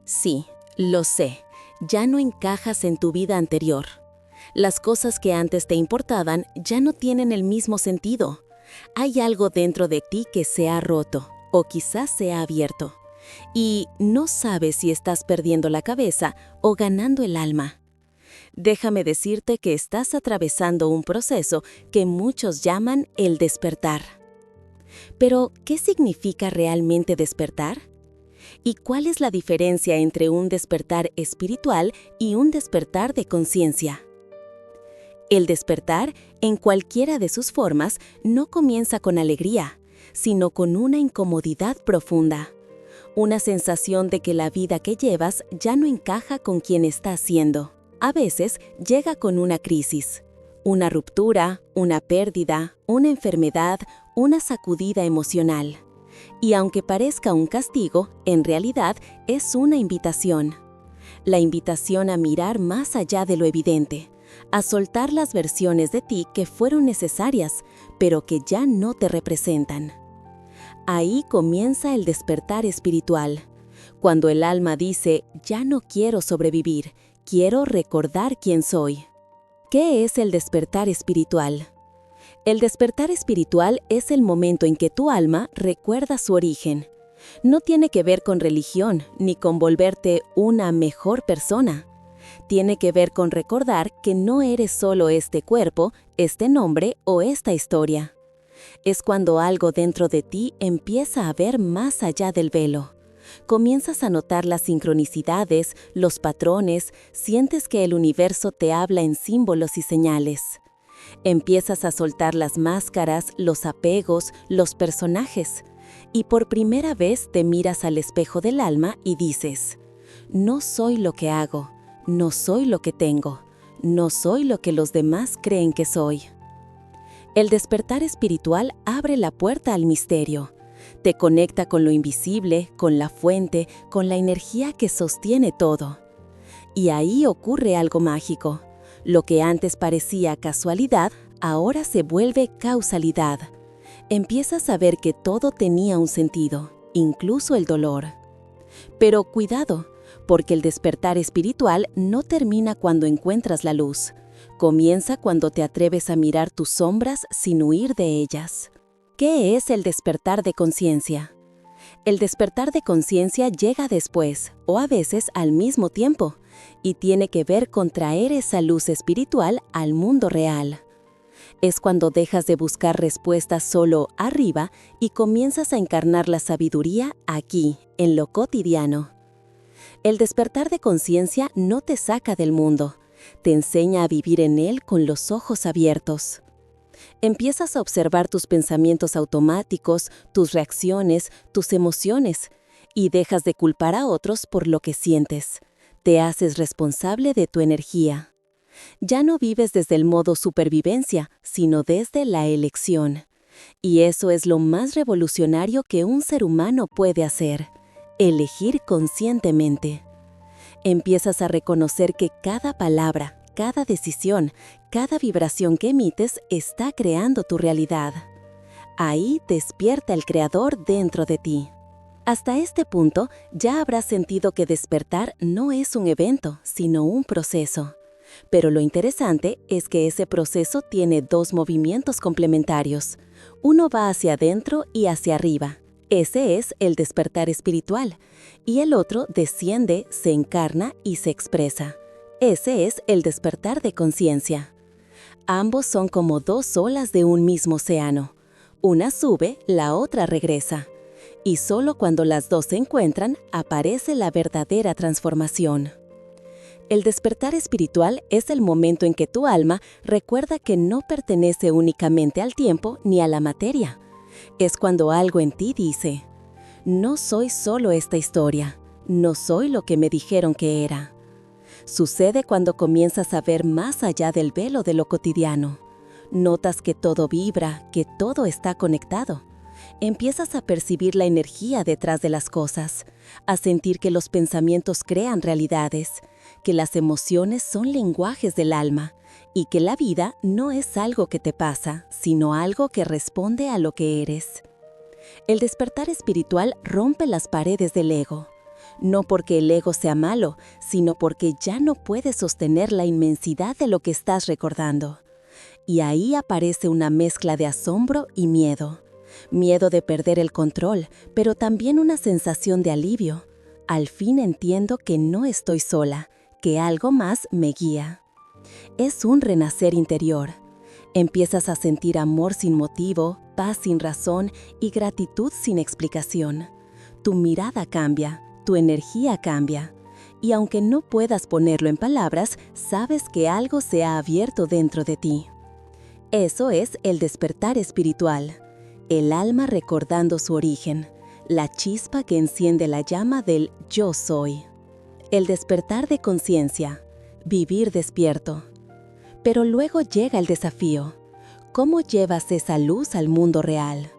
Sí, lo sé, ya no encajas en tu vida anterior. Las cosas que antes te importaban ya no tienen el mismo sentido. Hay algo dentro de ti que se ha roto, o quizás se ha abierto. Y no sabes si estás perdiendo la cabeza o ganando el alma. Déjame decirte que estás atravesando un proceso que muchos llaman el despertar. Pero, ¿qué significa realmente despertar? ¿Y cuál es la diferencia entre un despertar espiritual y un despertar de conciencia? El despertar, en cualquiera de sus formas, no comienza con alegría, sino con una incomodidad profunda. Una sensación de que la vida que llevas ya no encaja con quien estás siendo. A veces llega con una crisis, una ruptura, una pérdida, una enfermedad, una sacudida emocional. Y aunque parezca un castigo, en realidad es una invitación. La invitación a mirar más allá de lo evidente, a soltar las versiones de ti que fueron necesarias, pero que ya no te representan. Ahí comienza el despertar espiritual, cuando el alma dice, ya no quiero sobrevivir, quiero recordar quién soy. ¿Qué es el despertar espiritual? El despertar espiritual es el momento en que tu alma recuerda su origen. No tiene que ver con religión, ni con volverte una mejor persona. Tiene que ver con recordar que no eres solo este cuerpo, este nombre o esta historia. Es cuando algo dentro de ti empieza a ver más allá del velo. Comienzas a notar las sincronicidades, los patrones, sientes que el universo te habla en símbolos y señales. Empiezas a soltar las máscaras, los apegos, los personajes. Y por primera vez te miras al espejo del alma y dices, no soy lo que hago, no soy lo que tengo, no soy lo que los demás creen que soy. El despertar espiritual abre la puerta al misterio. Te conecta con lo invisible, con la fuente, con la energía que sostiene todo. Y ahí ocurre algo mágico. Lo que antes parecía casualidad, ahora se vuelve causalidad. Empiezas a ver que todo tenía un sentido, incluso el dolor. Pero cuidado, porque el despertar espiritual no termina cuando encuentras la luz. Comienza cuando te atreves a mirar tus sombras sin huir de ellas. ¿Qué es el despertar de conciencia? El despertar de conciencia llega después, o a veces al mismo tiempo, y tiene que ver con traer esa luz espiritual al mundo real. Es cuando dejas de buscar respuestas solo arriba y comienzas a encarnar la sabiduría aquí, en lo cotidiano. El despertar de conciencia no te saca del mundo, te enseña a vivir en él con los ojos abiertos. Empiezas a observar tus pensamientos automáticos, tus reacciones, tus emociones, y dejas de culpar a otros por lo que sientes. Te haces responsable de tu energía. Ya no vives desde el modo supervivencia, sino desde la elección. Y eso es lo más revolucionario que un ser humano puede hacer: elegir conscientemente. Empiezas a reconocer que cada palabra, cada decisión, cada vibración que emites está creando tu realidad. Ahí despierta el creador dentro de ti. Hasta este punto ya habrás sentido que despertar no es un evento, sino un proceso. Pero lo interesante es que ese proceso tiene dos movimientos complementarios. Uno va hacia adentro y hacia arriba. Ese es el despertar espiritual. Y el otro desciende, se encarna y se expresa. Ese es el despertar de conciencia. Ambos son como dos olas de un mismo océano. Una sube, la otra regresa. Y solo cuando las dos se encuentran, aparece la verdadera transformación. El despertar espiritual es el momento en que tu alma recuerda que no pertenece únicamente al tiempo ni a la materia. Es cuando algo en ti dice, no soy solo esta historia, no soy lo que me dijeron que era. Sucede cuando comienzas a ver más allá del velo de lo cotidiano. Notas que todo vibra, que todo está conectado. Empiezas a percibir la energía detrás de las cosas, a sentir que los pensamientos crean realidades, que las emociones son lenguajes del alma y que la vida no es algo que te pasa, sino algo que responde a lo que eres. El despertar espiritual rompe las paredes del ego. No porque el ego sea malo, sino porque ya no puedes sostener la inmensidad de lo que estás recordando. Y ahí aparece una mezcla de asombro y miedo. Miedo de perder el control, pero también una sensación de alivio. Al fin entiendo que no estoy sola, que algo más me guía. Es un renacer interior. Empiezas a sentir amor sin motivo, paz sin razón y gratitud sin explicación. Tu mirada cambia, tu energía cambia. Y aunque no puedas ponerlo en palabras, sabes que algo se ha abierto dentro de ti. Eso es el despertar espiritual. El alma recordando su origen, la chispa que enciende la llama del yo soy. El despertar de conciencia, vivir despierto. Pero luego llega el desafío. ¿Cómo llevas esa luz al mundo real?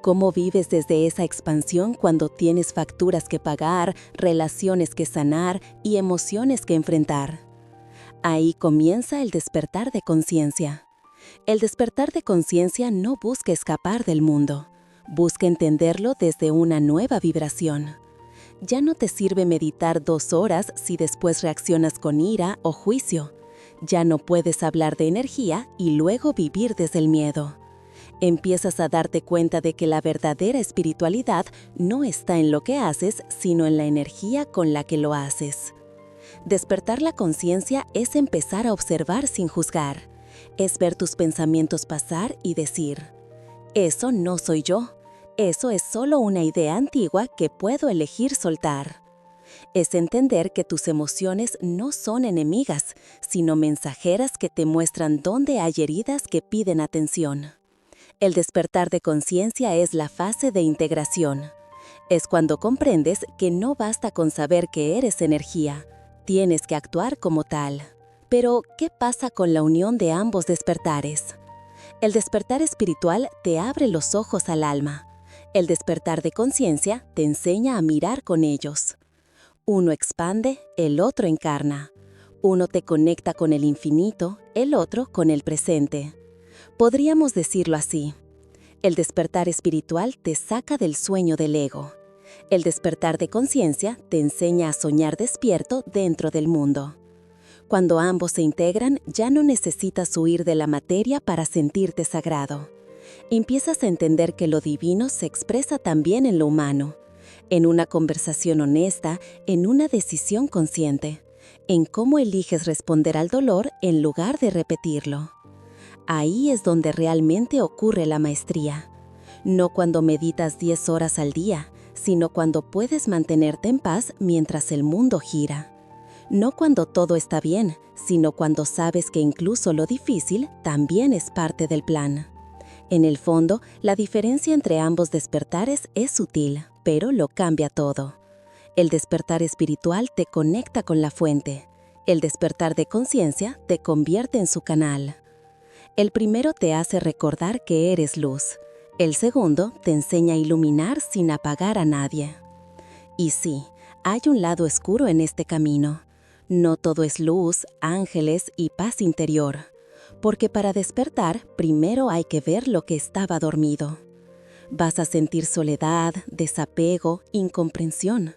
¿Cómo vives desde esa expansión cuando tienes facturas que pagar, relaciones que sanar y emociones que enfrentar? Ahí comienza el despertar de conciencia. El despertar de conciencia no busca escapar del mundo, busca entenderlo desde una nueva vibración. Ya no te sirve meditar 2 horas si después reaccionas con ira o juicio. Ya no puedes hablar de energía y luego vivir desde el miedo. Empiezas a darte cuenta de que la verdadera espiritualidad no está en lo que haces, sino en la energía con la que lo haces. Despertar la conciencia es empezar a observar sin juzgar. Es ver tus pensamientos pasar y decir, eso no soy yo, eso es solo una idea antigua que puedo elegir soltar. Es entender que tus emociones no son enemigas, sino mensajeras que te muestran dónde hay heridas que piden atención. El despertar de conciencia es la fase de integración. Es cuando comprendes que no basta con saber que eres energía, tienes que actuar como tal. Pero, ¿qué pasa con la unión de ambos despertares? El despertar espiritual te abre los ojos al alma. El despertar de conciencia te enseña a mirar con ellos. Uno expande, el otro encarna. Uno te conecta con el infinito, el otro con el presente. Podríamos decirlo así. El despertar espiritual te saca del sueño del ego. El despertar de conciencia te enseña a soñar despierto dentro del mundo. Cuando ambos se integran, ya no necesitas huir de la materia para sentirte sagrado. Empiezas a entender que lo divino se expresa también en lo humano, en una conversación honesta, en una decisión consciente, en cómo eliges responder al dolor en lugar de repetirlo. Ahí es donde realmente ocurre la maestría. No cuando meditas 10 horas al día, sino cuando puedes mantenerte en paz mientras el mundo gira. No cuando todo está bien, sino cuando sabes que incluso lo difícil también es parte del plan. En el fondo, la diferencia entre ambos despertares es sutil, pero lo cambia todo. El despertar espiritual te conecta con la fuente. El despertar de conciencia te convierte en su canal. El primero te hace recordar que eres luz. El segundo te enseña a iluminar sin apagar a nadie. Y sí, hay un lado oscuro en este camino. No todo es luz, ángeles y paz interior, porque para despertar primero hay que ver lo que estaba dormido. Vas a sentir soledad, desapego, incomprensión.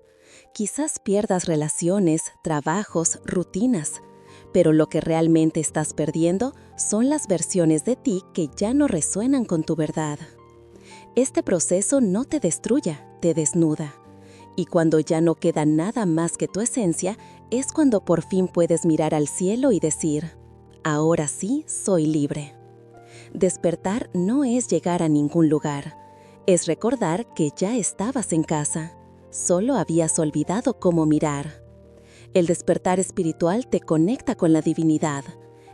Quizás pierdas relaciones, trabajos, rutinas, pero lo que realmente estás perdiendo son las versiones de ti que ya no resuenan con tu verdad. Este proceso no te destruye, te desnuda. Y cuando ya no queda nada más que tu esencia, es cuando por fin puedes mirar al cielo y decir, ahora sí soy libre. Despertar no es llegar a ningún lugar, es recordar que ya estabas en casa, solo habías olvidado cómo mirar. El despertar espiritual te conecta con la divinidad,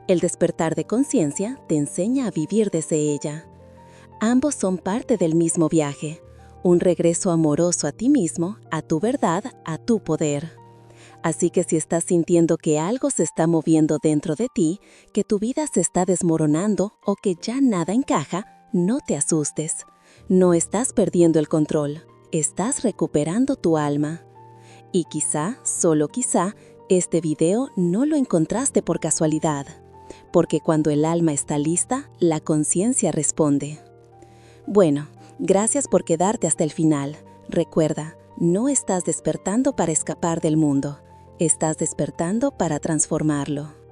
el despertar de conciencia te enseña a vivir desde ella. Ambos son parte del mismo viaje. Un regreso amoroso a ti mismo, a tu verdad, a tu poder. Así que si estás sintiendo que algo se está moviendo dentro de ti, que tu vida se está desmoronando o que ya nada encaja, no te asustes. No estás perdiendo el control, estás recuperando tu alma. Y quizá, solo quizá, este video no lo encontraste por casualidad, porque cuando el alma está lista, la conciencia responde. Bueno, gracias por quedarte hasta el final. Recuerda, No estás despertando para escapar del mundo, estás despertando para transformarlo.